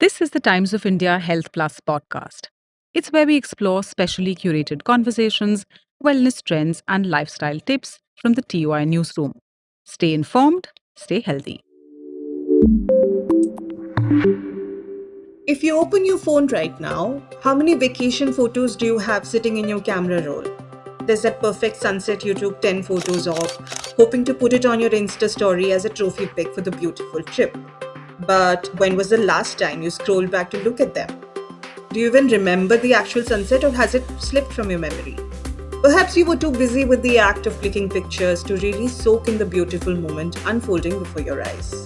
This is the Times of India Health Plus podcast. It's where we explore specially curated conversations, wellness trends, and lifestyle tips from the TOI newsroom. Stay informed, stay healthy. If you open your phone right now, how many vacation photos do you have sitting in your camera roll? There's that perfect sunset you took 10 photos of, hoping to put it on your Insta story as a trophy pic for the beautiful trip. But when was the last time you scrolled back to look at them? Do you even remember the actual sunset, or has it slipped from your memory? Perhaps you were too busy with the act of clicking pictures to really soak in the beautiful moment unfolding before your eyes.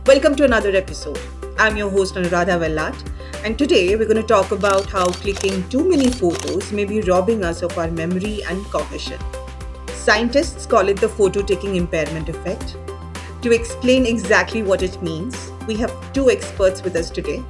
Welcome to another episode. I'm your host Anuradha Vellat, and today we're going to talk about how clicking too many photos may be robbing us of our memory and cognition. Scientists call it the photo-taking impairment effect. To explain exactly what it means, we have two experts with us today.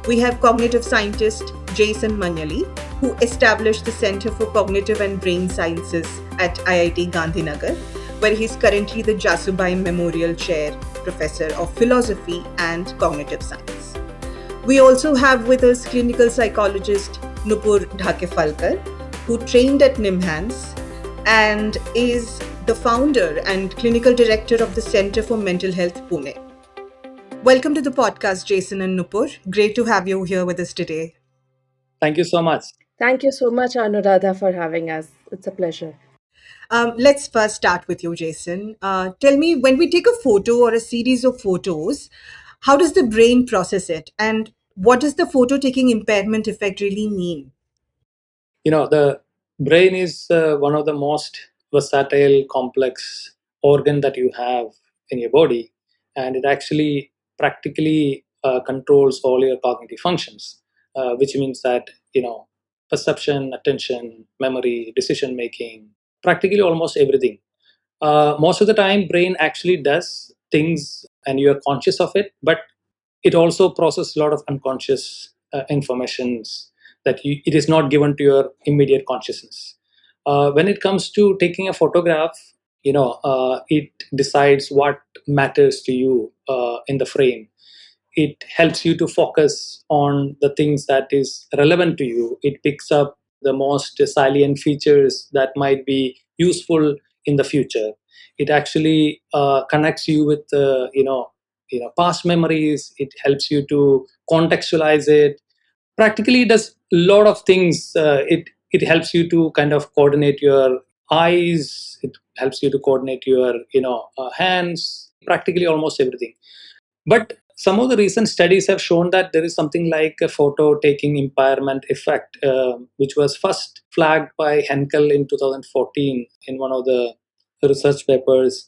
We have cognitive scientist Jaison Manjaly, who established the Center for Cognitive and Brain Sciences at IIT Gandhinagar, where he's currently the Jasubai Memorial Chair Professor of Philosophy and Cognitive Science. We also have with us clinical psychologist Nupur Dhakephalkar, who trained at NIMHANS and is the founder and clinical director of the Center for Mental Health, Pune. Welcome to the podcast, Jaison and Nupur. Great to have you here with us today. Thank you so much. Thank you so much, Anuradha, for having us. It's a pleasure. Let's first start with you, Jaison. Tell me, when we take a photo or a series of photos, how does the brain process it? And what does the photo taking impairment effect really mean? The brain is one of the most versatile, complex organ that you have in your body, and it actually practically controls all your cognitive functions, which means that perception, attention, memory, decision making, practically almost everything. Most of the time, brain actually does things, and you are conscious of it, but it also processes a lot of unconscious informations it is not given to your immediate consciousness. When it comes to taking a photograph, it decides what matters to you in the frame. It helps you to focus on the things that is relevant to you. It picks up the most salient features that might be useful in the future. It actually connects you with past memories. It helps you to contextualize it. Practically it does a lot of things. It helps you to kind of coordinate your eyes. It helps you to coordinate your hands, practically almost everything. But some of the recent studies have shown that there is something like a photo taking impairment effect, which was first flagged by Henkel in 2014 in one of the research papers.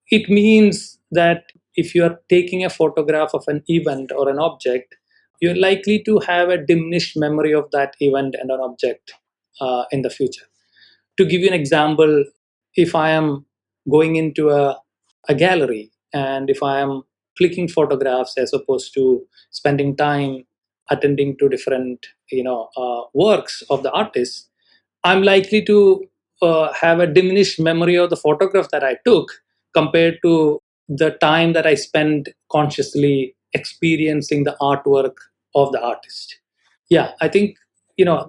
It means that if you are taking a photograph of an event or an object, you're likely to have a diminished memory of that event and an object in the future. To give you an example, if I am going into a gallery, and if I am clicking photographs as opposed to spending time attending to different works of the artist, I'm likely to have a diminished memory of the photograph that I took compared to the time that I spent consciously experiencing the artwork of the artist. Yeah, I think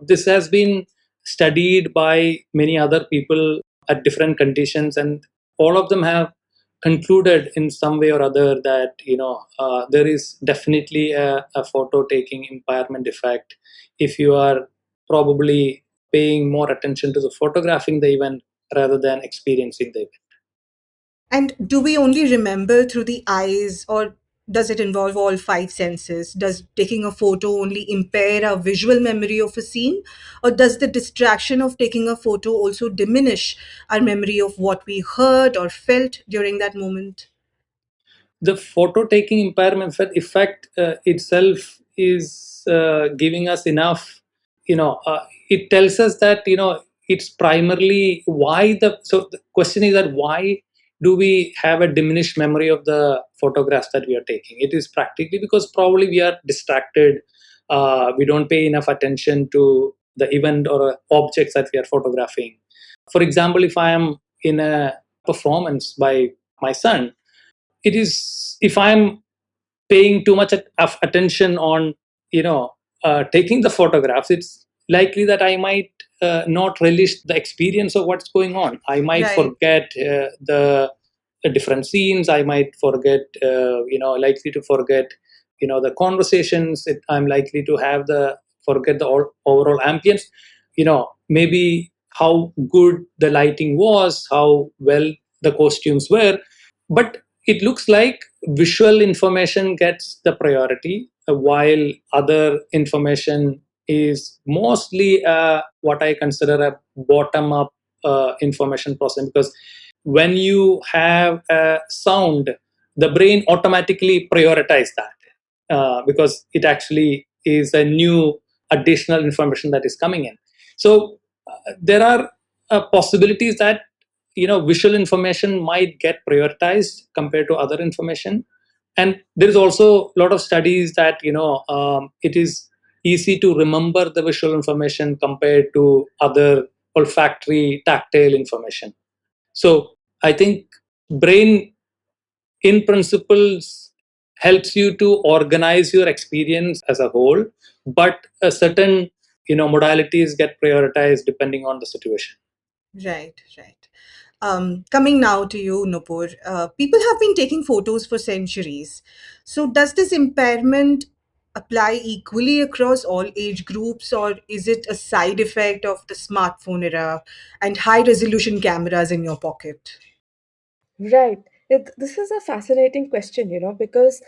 this has been studied by many other people at different conditions, and all of them have concluded in some way or other that there is definitely a photo taking impairment effect if you are probably paying more attention to the photographing the event rather than experiencing the event. And do we only remember through the eyes, or does it involve all five senses? Does taking a photo only impair our visual memory of a scene? Or does the distraction of taking a photo also diminish our memory of what we heard or felt during that moment? The photo taking impairment effect itself is giving us enough, it tells us that it's primarily why the question is that why do we have a diminished memory of the photographs that we are taking. It is practically because probably we are distracted. We don't pay enough attention to the event or objects that we are photographing. For example, if I am in a performance by my son, it is, if I'm paying too much of attention on taking the photographs, it's likely that I might not relish the experience of what's going on. I might Right. forget the different scenes. I might forget, likely to forget, the conversations. I'm likely to have the forget the overall ambience. Maybe how good the lighting was, how well the costumes were, but it looks like visual information gets the priority, while other information is mostly what I consider a bottom up information processing. Because when you have a sound, the brain automatically prioritizes that because it actually is a new additional information that is coming in. So there are possibilities that visual information might get prioritized compared to other information. And there is also a lot of studies that it is easy to remember the visual information compared to other olfactory tactile information. So I think brain in principles helps you to organize your experience as a whole, but a certain modalities get prioritized depending on the situation. Right, right. Coming now to you, Nupur. People have been taking photos for centuries. So, does this impairment apply equally across all age groups, or is it a side effect of the smartphone era and high resolution cameras in your pocket? Right. This is a fascinating question, because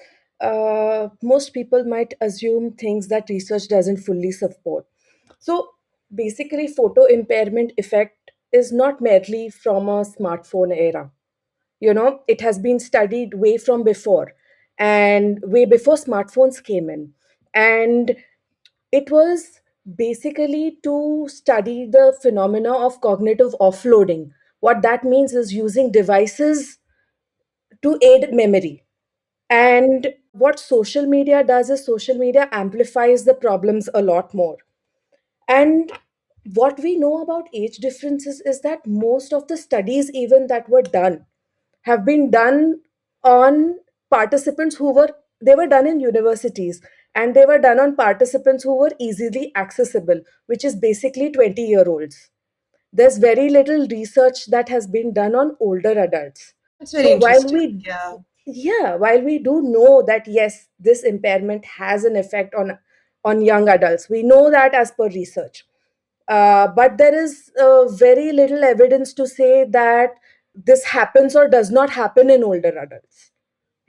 most people might assume things that research doesn't fully support. So basically, photo impairment effect is not merely from a smartphone era. It has been studied way from before, and way before smartphones came in. And it was basically to study the phenomena of cognitive offloading. What that means is using devices to aid memory. And what social media does is social media amplifies the problems a lot more. And what we know about age differences is that most of the studies, even that were done, have been done on participants they were done in universities, and they were done on participants who were easily accessible, which is basically 20-year-olds. There's very little research that has been done on older adults. That's very So while interesting. we Yeah. yeah, while we do know that yes, this impairment has an effect on young adults, we know that as per research. But there is very little evidence to say that this happens or does not happen in older adults.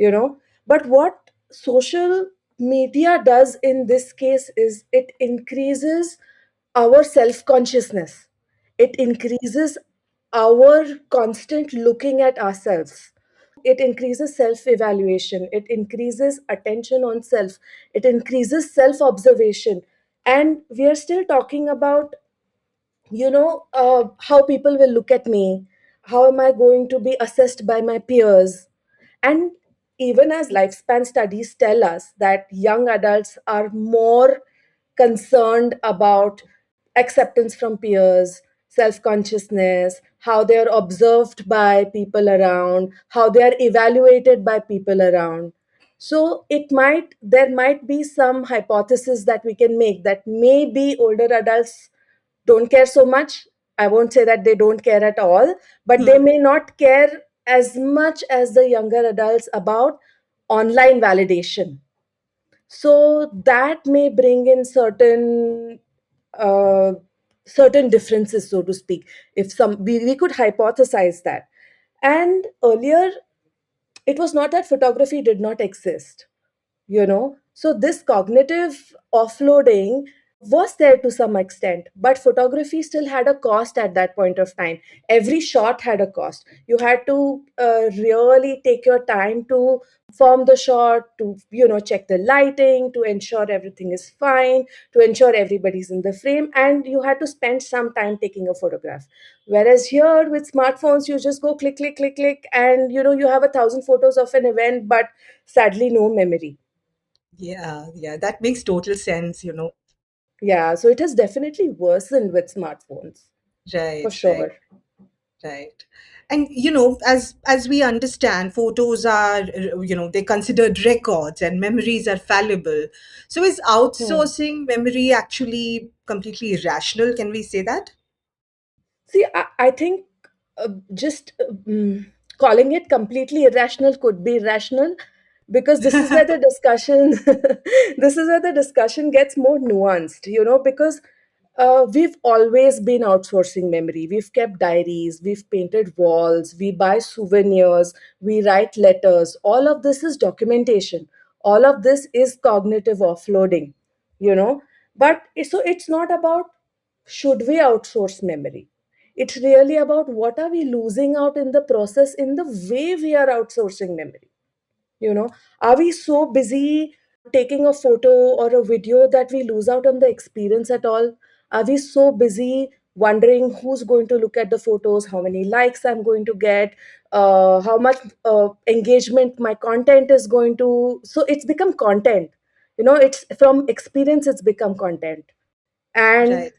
you know but what social media does in this case is it increases our self consciousness. It increases our constant looking at ourselves. It increases self evaluation, it increases attention on self, it increases self observation. And we are still talking about how people will look at me, how am I going to be assessed by my peers. And even as lifespan studies tell us that young adults are more concerned about acceptance from peers, self consciousness, how they are observed by people around, how they are evaluated by people around. So there might be some hypothesis that we can make that maybe older adults don't care so much. I won't say that they don't care at all, but they Hmm. may not care as much as the younger adults about online validation. So that may bring in uh, certain differences, so to speak. If we could hypothesize that. And earlier, it was not that photography did not exist. So this cognitive offloading was there to some extent, but photography still had a cost at that point of time. Every shot had a cost. You had to really take your time to form the shot, to check the lighting, to ensure everything is fine, to ensure everybody's in the frame, and you had to spend some time taking a photograph. Whereas here with smartphones, you just go click click click click, and you have 1,000 photos of an event, but sadly no memory. Yeah, yeah, that makes total sense. Yeah, so it has definitely worsened with smartphones, for Right, right. sure. Right. And as we understand, photos are, they're considered records and memories are fallible. So is Hmm. outsourcing memory actually completely irrational? Can we say that? See, I think just calling it completely irrational could be rational, because this is where the discussion this is where the discussion gets more nuanced, because we've always been outsourcing memory. We've kept diaries, we've painted walls, we buy souvenirs, we write letters. All of this is documentation. All of this is cognitive offloading, you know. But so it's not about should we outsource memory. It's really about what are we losing out in the process in the way we are outsourcing memory. you know are we so busy taking a photo or a video that we lose out on the experience at all? Are we so busy wondering who's going to look at the photos, how many likes I'm going to get, how much engagement my content is going to? So it's become content. It's from experience, it's become content. And Right.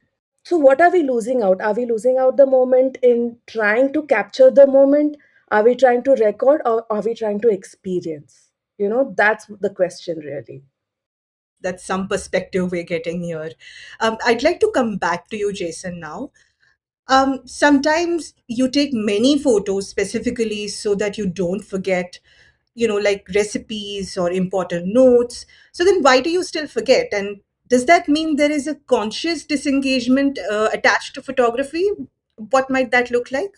so, what are we losing out? Are we losing out the moment in trying to capture the moment? Are we trying to record, or are we trying to experience? That's the question, really. That's some perspective we're getting here. I'd like to come back to you, Jason, now. Sometimes you take many photos specifically so that you don't forget, like recipes or important notes. So then why do you still forget? And does that mean there is a conscious disengagement attached to photography? What might that look like?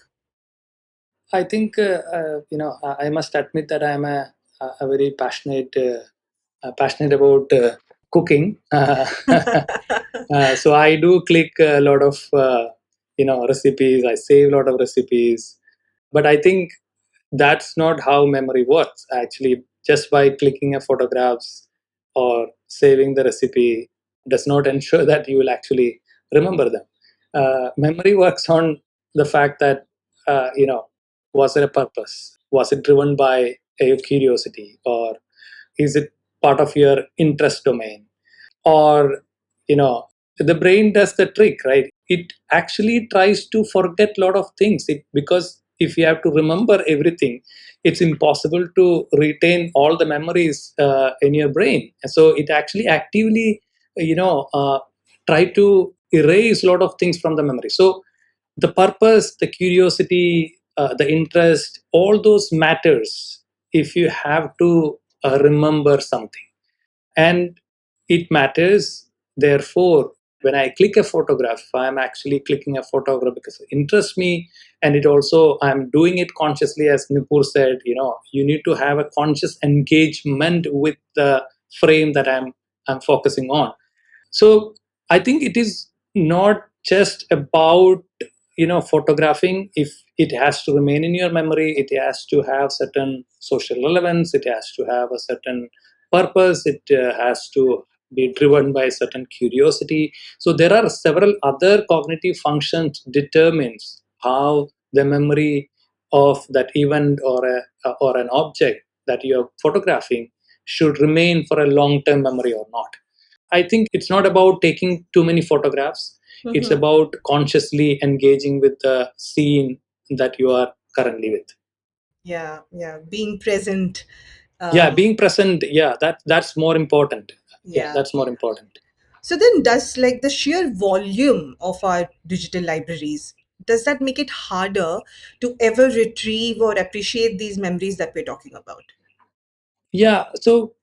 I think I must admit that I'm a very passionate about cooking. So I do click a lot of recipes. I save a lot of recipes, but I think that's not how memory works. Actually, just by clicking a photographs or saving the recipe does not ensure that you will actually remember them. Memory works on the fact that was there a purpose? Was it driven by a curiosity, or is it part of your interest domain? Or the brain does the trick, right? It actually tries to forget a lot of things, because if you have to remember everything, it's impossible to retain all the memories in your brain. And so it actually actively try to erase a lot of things from the memory. So the purpose, the curiosity, the interest, all those matters if you have to remember something. And it matters. Therefore, when I click a photograph, I'm actually clicking a photograph because it interests me, and it also I'm doing it consciously, as Nupur said. You need to have a conscious engagement with the frame that I'm focusing on. So I think it is not just about photographing. If it has to remain in your memory, it has to have certain social relevance, it has to have a certain purpose, it has to be driven by certain curiosity. So there are several other cognitive functions determines how the memory of that event or an object that you're photographing should remain for a long term memory or not. I think it's not about taking too many photographs. It's Mhm. about consciously engaging with the scene that you are currently with. Yeah, yeah, being present. Yeah, Um, being present. Yeah, that's more important. Yeah, yeah. that's more important. So then, does like the sheer volume of our digital libraries, does that make it harder to ever retrieve or appreciate these memories that we're talking about? Yeah. So,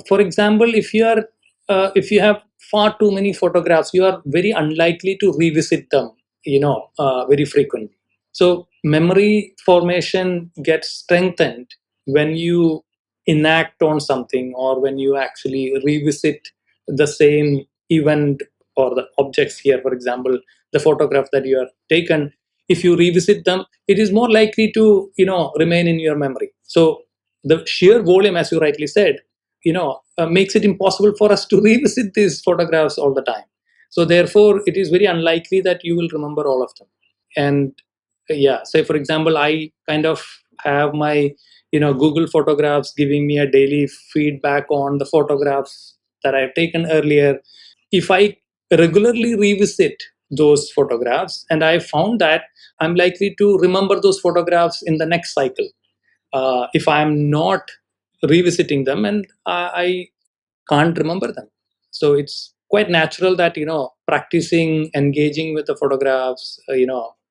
for example, if you have far too many photographs, you are very unlikely to revisit them. Very frequently. So memory formation gets strengthened when you enact on something, or when you actually revisit the same event or the objects here. For example, the photograph that you have taken, if you revisit them, it is more likely to remain in your memory. So the sheer volume, as you rightly said, makes it impossible for us to revisit these photographs all the time. So therefore, it is very unlikely that you will remember all of them. And yeah, say for example, I kind of have my Google Photographs giving me a daily feedback on the photographs that I've taken earlier. If I regularly revisit those photographs, and I found that I'm likely to remember those photographs in the next cycle if I'm not revisiting them, and I can't remember them. So it's quite natural that practicing, engaging with the photographs,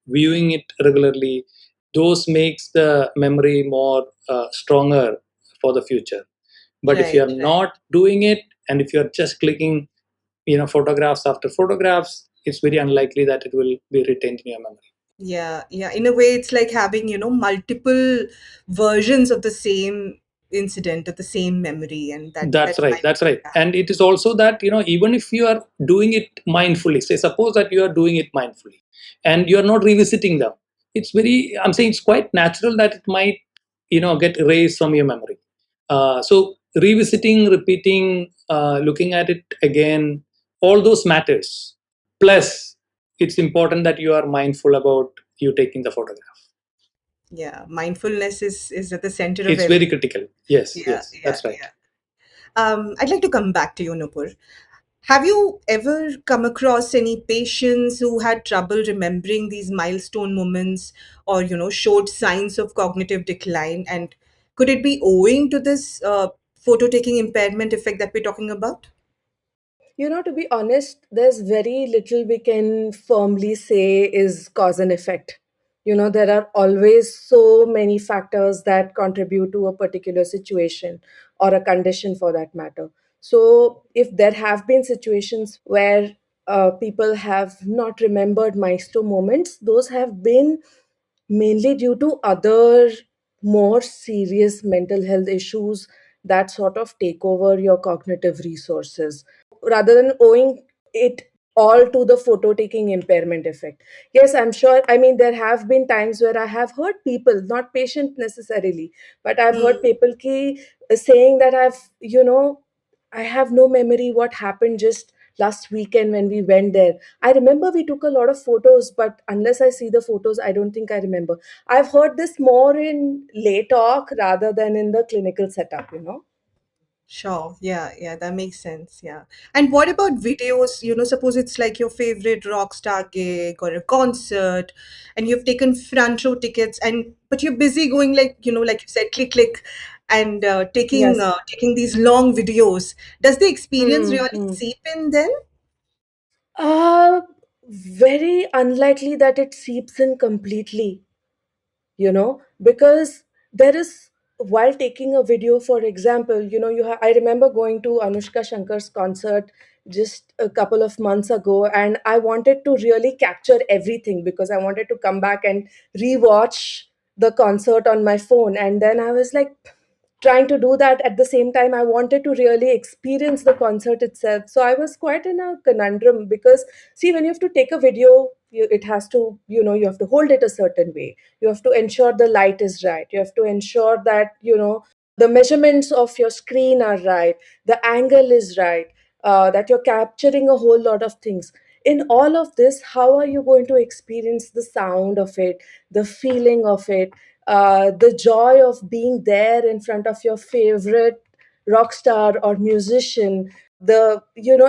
viewing it regularly, those makes the memory more stronger for the future. But if you're Right. not doing it, and if you're just clicking photographs after photographs, it's very unlikely that it will be retained in your memory. Yeah, yeah. In a way, it's like having, multiple versions of the same incident, of the same memory, and that That's right. might, That's right. yeah. And it is also that, even if you are doing it mindfully, say, suppose that you are doing it mindfully and you are not revisiting them, I'm saying it's quite natural that it might, get erased from your memory. So revisiting, repeating, looking at it again, all those matters. Plus, it's important that you are mindful about you taking the photograph. Yeah, mindfulness is at the center of It's very everything. critical. Yes, Yeah, yes, yeah, that's right. yeah. I'd like to come back to you, Nupur. Have you ever come across any patients who had trouble remembering these milestone moments or, showed signs of cognitive decline? And could it be owing to this photo taking impairment effect that we're talking about? To be honest, there's very little we can firmly say is cause and effect. There are always so many factors that contribute to a particular situation or a condition for that matter. So, if there have been situations where people have not remembered milestone moments, those have been mainly due to other more serious mental health issues that sort of take over your cognitive resources rather than owing it all to the photo taking impairment effect. Yes, I'm sure. I mean, there have been times where I have heard people, not patient necessarily, but I've heard Hmm. people saying that I have no memory what happened just last weekend when we went there. I remember we took a lot of photos, but unless I see the photos, I don't think I remember. I've heard this more in lay talk rather than in the clinical setup. Sure. Yeah, yeah, that makes sense. Yeah. And what about videos? Suppose it's like your favorite rock star gig or a concert, and you've taken front row tickets, and but you're busy going like, like you said, click, click, and Yes. taking these long videos. Does the experience really Mm-hmm. seep in then? Uh, Very unlikely that it seeps in completely, because there is, while taking a video, for example, I remember going to Anushka Shankar's concert just a couple of months ago, and I wanted to really capture everything because I wanted to come back and rewatch the concert on my phone. And then I was like trying to do that at the same time I wanted to really experience the concert itself. So I was quite in a conundrum because, see, when you have to take a video, it has to, you have to hold it a certain way. You have to ensure the light is right. You have to ensure that, the measurements of your screen are right, the angle is right, that you're capturing a whole lot of things. In all of this, how are you going to experience the sound of it, the feeling of it, the joy of being there in front of your favorite rock star or musician, the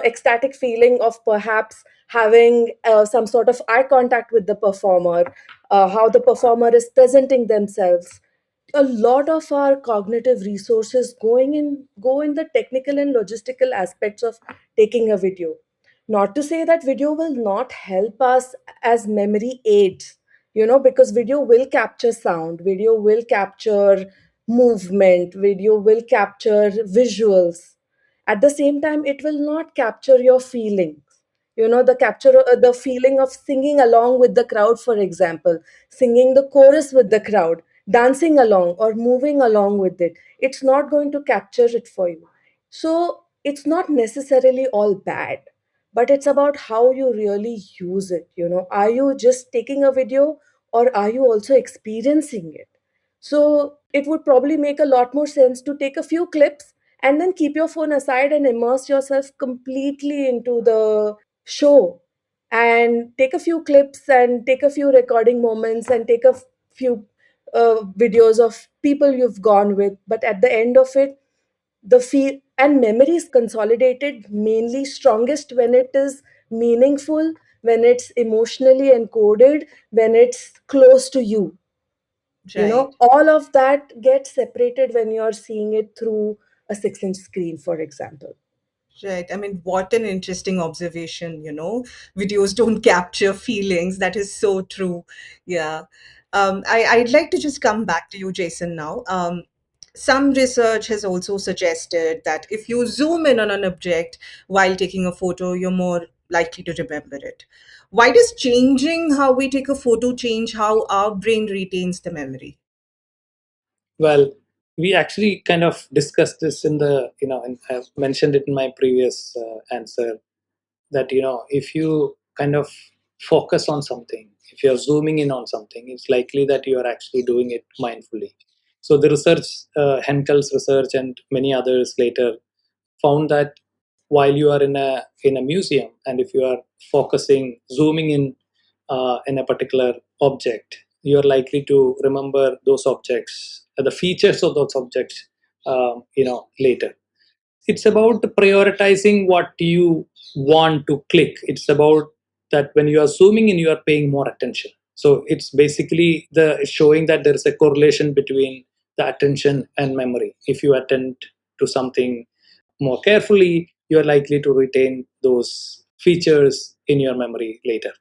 ecstatic feeling of perhaps having some sort of eye contact with the performer, how the performer is presenting themselves. A lot of our cognitive resources go in the technical and logistical aspects of taking a video. Not to say that video will not help us as memory aids, because video will capture sound, video will capture movement, video will capture visuals. At the same time, it will not capture your feelings. The feeling of singing along with the crowd, for example, singing the chorus with the crowd, dancing along or moving along with it. It's not going to capture it for you. So it's not necessarily all bad, but it's about how you really use it. Are you just taking a video, or are you also experiencing it? So it would probably make a lot more sense to take a few clips and then keep your phone aside and immerse yourself completely into the show, and take a few clips and take a few recording moments and take a few videos of people you've gone with. But at the end of it, the feel and memory is consolidated mainly strongest when it is meaningful, when it's emotionally encoded, when it's close to you. Right. All of that gets separated when you're seeing it through a 6-inch screen, for example. Right. I mean, what an interesting observation, Videos don't capture feelings. That is so true. Yeah. I'd like to just come back to you, Jason, now. Some research has also suggested that if you zoom in on an object while taking a photo, you're more likely to remember it. Why does changing how we take a photo change how our brain retains the memory? Well, we actually kind of discussed this in the, and I've mentioned it in my previous answer, that, if you kind of focus on something, if you're zooming in on something, it's likely that you are actually doing it mindfully. So the research, Henkel's research and many others later found that while you are in a museum, and if you are focusing, zooming in a particular object, you are likely to remember those objects, the features of those objects, later. It's about prioritizing what you want to click. It's about that when you are zooming in, you are paying more attention. So it's basically the showing that there is a correlation between the attention and memory. If you attend to something more carefully, you're likely to retain those features in your memory later.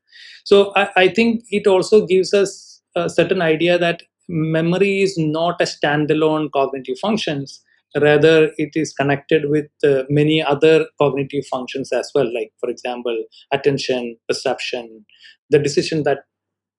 So I think it also gives us a certain idea that memory is not a standalone cognitive functions. Rather, it is connected with many other cognitive functions as well, like, for example, attention, perception, the decision that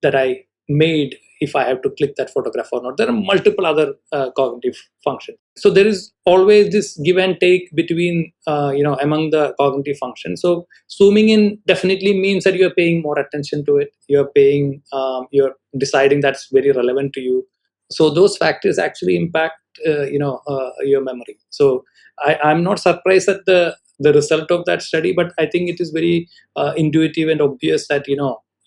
I made if I have to click that photograph or not. There are multiple other cognitive functions. So there is always this give and take between, among the cognitive functions. So zooming in definitely means that you're paying more attention to it. You're deciding that's very relevant to you. So those factors actually impact, your memory. So I'm not surprised at the result of that study, but I think it is very intuitive and obvious that,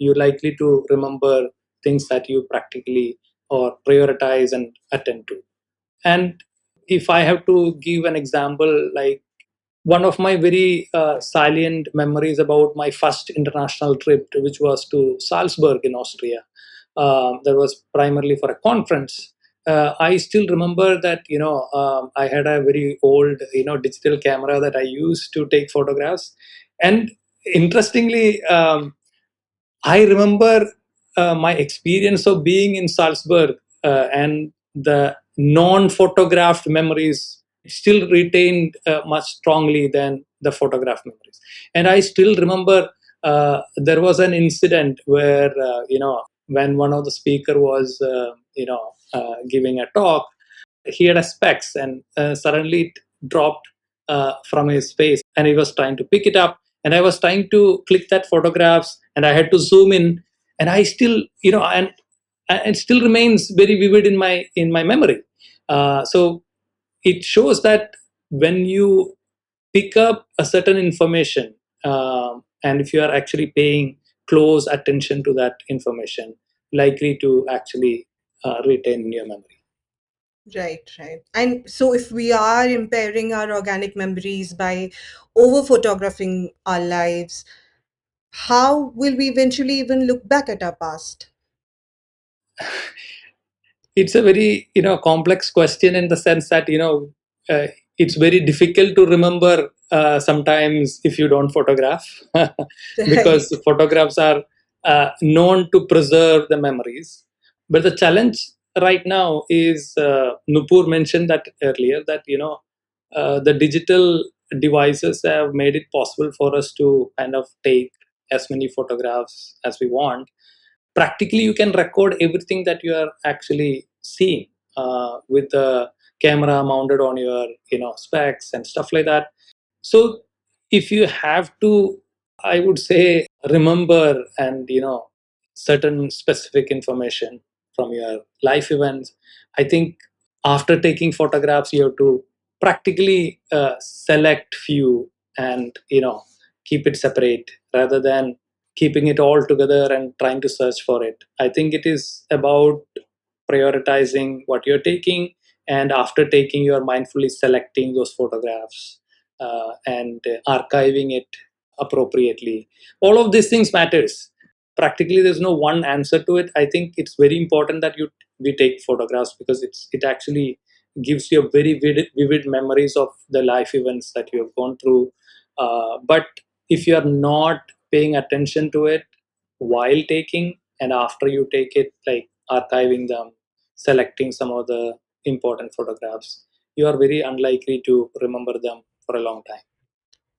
you're likely to remember things that you practically or prioritize and attend to. And if I have to give an example, like one of my very salient memories about my first international trip, which was to Salzburg in Austria, that was primarily for a conference. I still remember that, I had a very old, digital camera that I used to take photographs. And interestingly, I remember my experience of being in Salzburg, and the non-photographed memories still retained much strongly than the photographed memories. And I still remember there was an incident where, when one of the speaker was, giving a talk, he had a specs, and suddenly it dropped from his face, and he was trying to pick it up, and I was trying to click that photographs, and I had to zoom in, and I still, and it still remains very vivid in my memory. So it shows that when you pick up a certain information, and if you are actually paying close attention to that information, likely to actually retain in your memory. Right, right. And so if we are impairing our organic memories by over photographing our lives, how will we eventually even look back at our past? It's a very, complex question, in the sense that, it's very difficult to remember sometimes if you don't photograph, because Right. photographs are known to preserve the memories. But the challenge right now is, Nupur mentioned that earlier, that, the digital devices have made it possible for us to kind of take as many photographs as we want. Practically, you can record everything that you are actually seeing, with the camera mounted on your, specs and stuff like that. So if you have to, I would say, remember and, certain specific information from your life events, I think after taking photographs, you have to practically select few, and, keep it separate, rather than keeping it all together and trying to search for it. I think it is about prioritizing what you're taking, and after taking, you're mindfully selecting those photographs, and archiving it appropriately. All of these things matters. Practically, there's no one answer to it. I think it's very important that you we take photographs, because it actually gives you a very vivid memories of the life events that you have gone through. But if you are not paying attention to it while taking and after you take it, like archiving them, selecting some of the important photographs, you are very unlikely to remember them for a long time.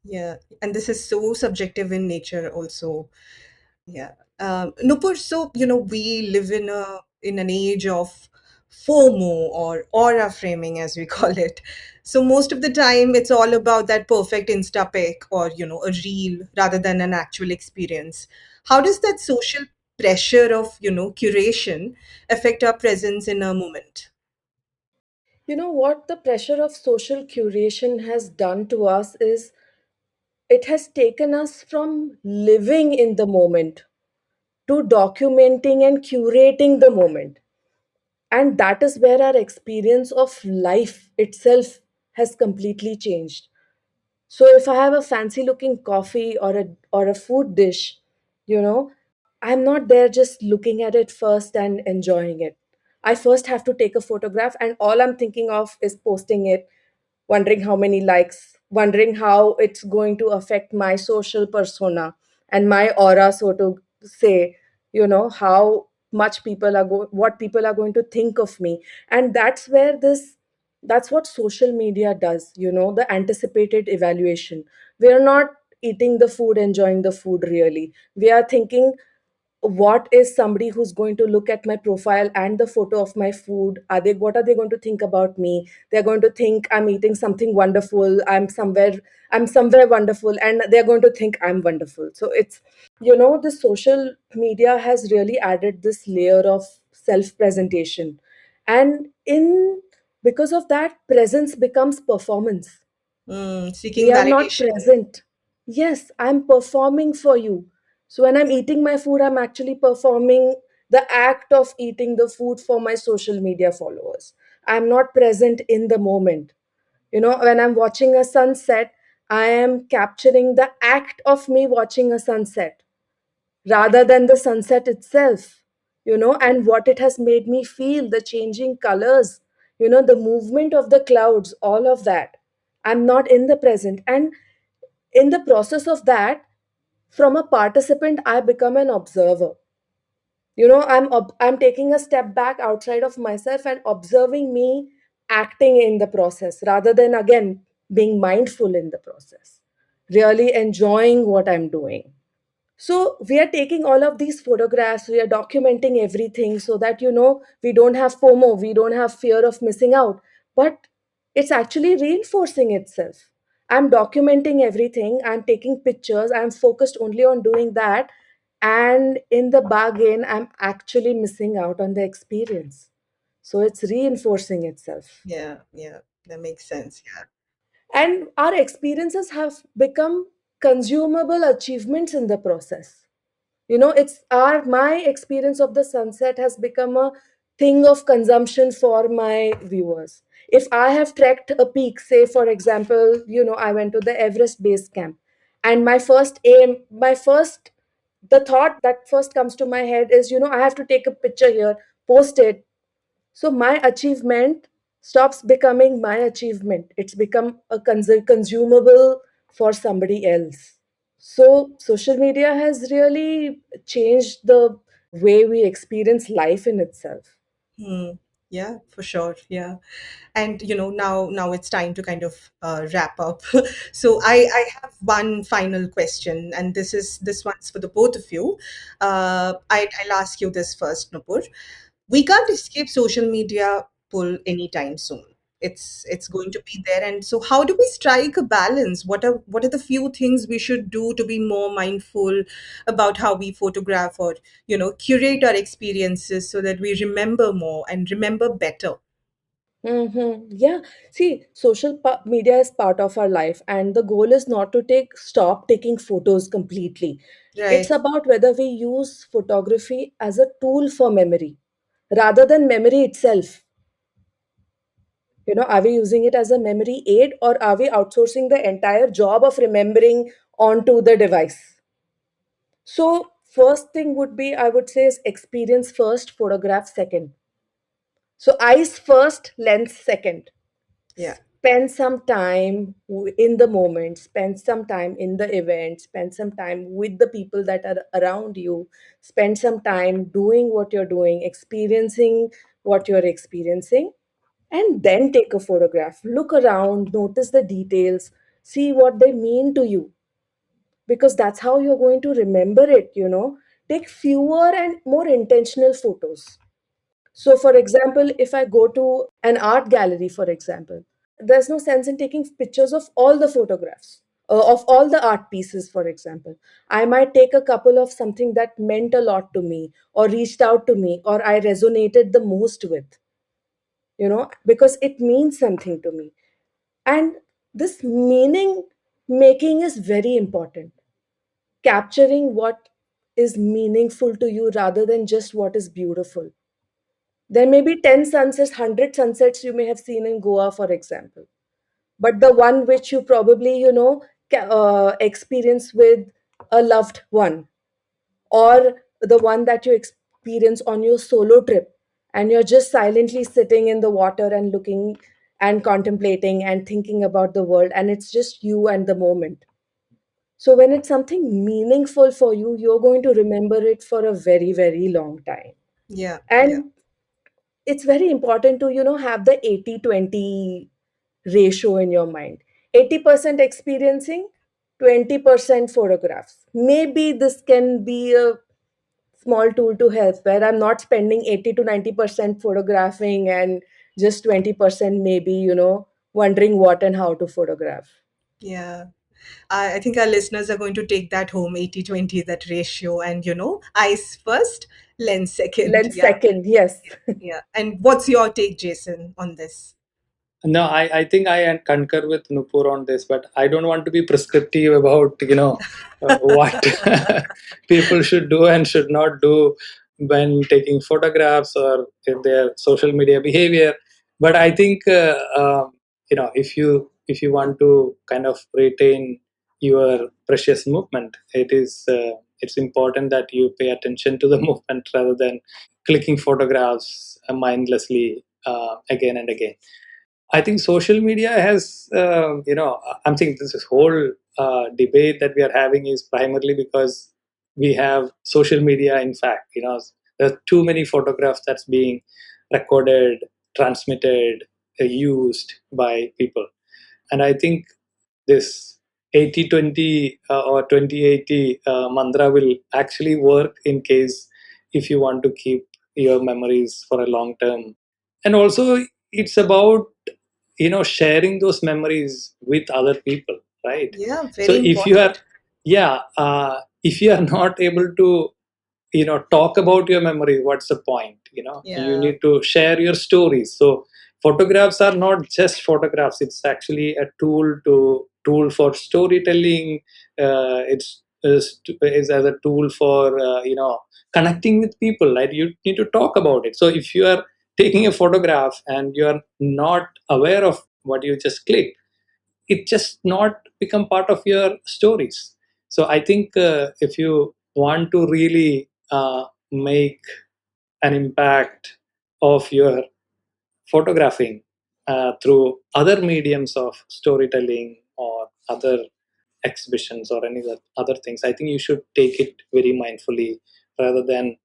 Yeah, and this is so subjective in nature also. Yeah. Nupur, so we live in an age of FOMO, or aura framing as we call it. So most of the time it's all about that perfect Insta pic, or a reel, rather than an actual experience. How does that social pressure of curation affect our presence in a moment? You know what the pressure of social curation has done to us is it has taken us from living in the moment to documenting and curating the moment. And that is where our experience of life itself has completely changed. So if I have a fancy looking coffee or a food dish, you know, I'm not there just looking at it first and enjoying it. I first have to take a photograph, and all I'm thinking of is posting it, wondering how many likes, wondering how it's going to affect my social persona and my aura, so to say, how much what people are going to think of me. And that's what social media does, the anticipated evaluation. We are not eating the food, enjoying the food really. We are thinking, what is somebody who's going to look at my profile and the photo of my food, what are they going to think about me? They're going to think I'm eating something wonderful, I'm somewhere wonderful, and they're going to think I'm wonderful. So it's, the social media has really added this layer of self presentation. And in because of that, presence becomes performance. We Seeking are not validation. present. Yes, I'm performing for you. So when I'm eating my food, I'm actually performing the act of eating the food for my social media followers. I'm not present in the moment. When I'm watching a sunset, I am capturing the act of me watching a sunset rather than the sunset itself, and what it has made me feel, the changing colors, the movement of the clouds, all of that. I'm not in the present. And in the process of that, from a participant, I become an observer. I'm taking a step back outside of myself and observing me acting in the process, rather than again being mindful in the process, really enjoying what I'm doing. So we are taking all of these photographs, we are documenting everything so that, we don't have FOMO, we don't have fear of missing out. But it's actually reinforcing itself. I'm documenting everything, I'm taking pictures, I'm focused only on doing that. And in the bargain, I'm actually missing out on the experience. So it's reinforcing itself. Yeah, yeah, that makes sense. Yeah. And our experiences have become consumable achievements in the process. It's our my experience of the sunset has become a thing of consumption for my viewers. If I have trekked a peak, say for example, I went to the Everest base camp, and the thought that first comes to my head is, I have to take a picture here, post it. So my achievement stops becoming my achievement, it's become a consumable for somebody else. So, social media has really changed the way we experience life in itself. Hmm. Yeah, for sure. Yeah. And now it's time to kind of wrap up. So I have one final question, and this one's for the both of you. I'll ask you this first, Nupur. We can't escape social media pull anytime soon. It's going to be there. And so how do we strike a balance? What are the few things we should do to be more mindful about how we photograph, or curate our experiences, so that we remember more and remember better? Yeah. See, media is part of our life, and the goal is not to stop taking photos completely. It's Right. about whether we use photography as a tool for memory rather than memory itself. Are we using it as a memory aid, or are we outsourcing the entire job of remembering onto the device. So, first thing would be, I would say, is experience first, photograph second. So, eyes first, lens second. Yeah. Spend some time in the moment, spend some time in the event, spend some time with the people that are around you, spend some time doing what you're doing, experiencing what you're experiencing, and then take a photograph. Look around, notice the details, see what they mean to you, because that's how you're going to remember it. Take fewer and more intentional photos. So, for example, if I go to an art gallery, for example, there's no sense in taking pictures of all the photographs, of all the art pieces, for example. I might take a couple of something that meant a lot to me, or reached out to me, or I resonated the most with, because it means something to me. And this meaning making is very important. Capturing what is meaningful to you rather than just what is beautiful. There may be 10 sunsets, 100 sunsets you may have seen in Goa, for example. But the one which you probably, experience with a loved one, or the one that you experience on your solo trip, and you're just silently sitting in the water and looking and contemplating and thinking about the world, and it's just you and the moment. So, when it's something meaningful for you, you're going to remember it for a very, very long time. Yeah. Yeah. And it's very important to have the 80-20 ratio in your mind. 80% experiencing, 20% photographs. Maybe this can be a small tool to help, where I'm not spending 80 to 90% photographing and just 20% maybe, wondering what and how to photograph. Yeah. I think our listeners are going to take that home, 80-20, that ratio, and eyes first, lens second. Lens Yeah. second, yes. Yeah. And what's your take, Jason, on this? No, I think I concur with Nupur on this, but I don't want to be prescriptive about what people should do and should not do when taking photographs or in their social media behavior. But I think if you want to kind of retain your precious movement, it's important that you pay attention to the movement rather than clicking photographs mindlessly again and again. I think social media has, I'm thinking this whole debate that we are having is primarily because we have social media. In fact, there are too many photographs that's being recorded, transmitted, used by people. And I think this 80-20 or 20-80 mantra will actually work in case if you want to keep your memories for a long term. And also, it's about sharing those memories with other people, right? Yeah, So very important. if you are not able to talk about your memory, what's the point? You Yeah. need to share your stories. So photographs are not just photographs, it's actually a tool for storytelling. It's as a tool for connecting with people, right? You need to talk about it. So if you are taking a photograph and you are not aware of what you just clicked, it just not become part of your stories. So I think if you want to really make an impact of your photographing through other mediums of storytelling or other exhibitions or any other things, I think you should take it very mindfully rather than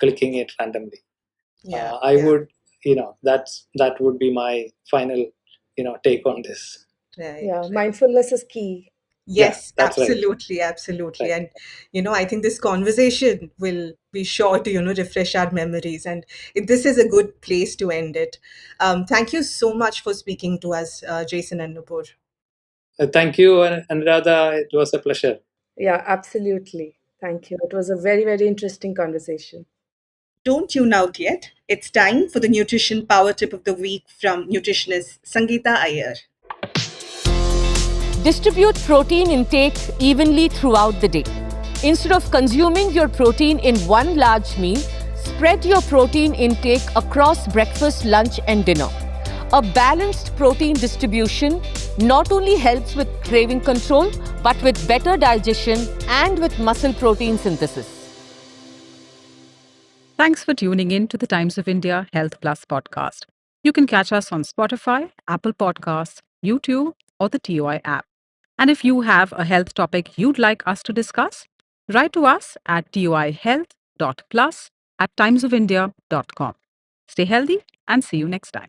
clicking it randomly. Yeah. I Yeah. would, that would be my final take on this. Right. Yeah, Right. mindfulness is key. Yeah, Yes, that's right. absolutely, absolutely. Right. And, I think this conversation will be sure to, refresh our memories. And this is a good place to end it. Thank you so much for speaking to us, Jason and Nupur. Thank you, Anuradha. It was a pleasure. Yeah, absolutely. Thank you. It was a very, very interesting conversation. Don't tune out yet. It's time for the nutrition power tip of the week from nutritionist Sangeeta Iyer. Distribute protein intake evenly throughout the day. Instead of consuming your protein in one large meal, spread your protein intake across breakfast, lunch, and dinner. A balanced protein distribution not only helps with craving control but with better digestion and with muscle protein synthesis. Thanks for tuning in to the Times of India Health Plus podcast. You can catch us on Spotify, Apple Podcasts, YouTube, or the TOI app. And if you have a health topic you'd like us to discuss, write to us at toihealth.plus@timesofindia.com. Stay healthy and see you next time.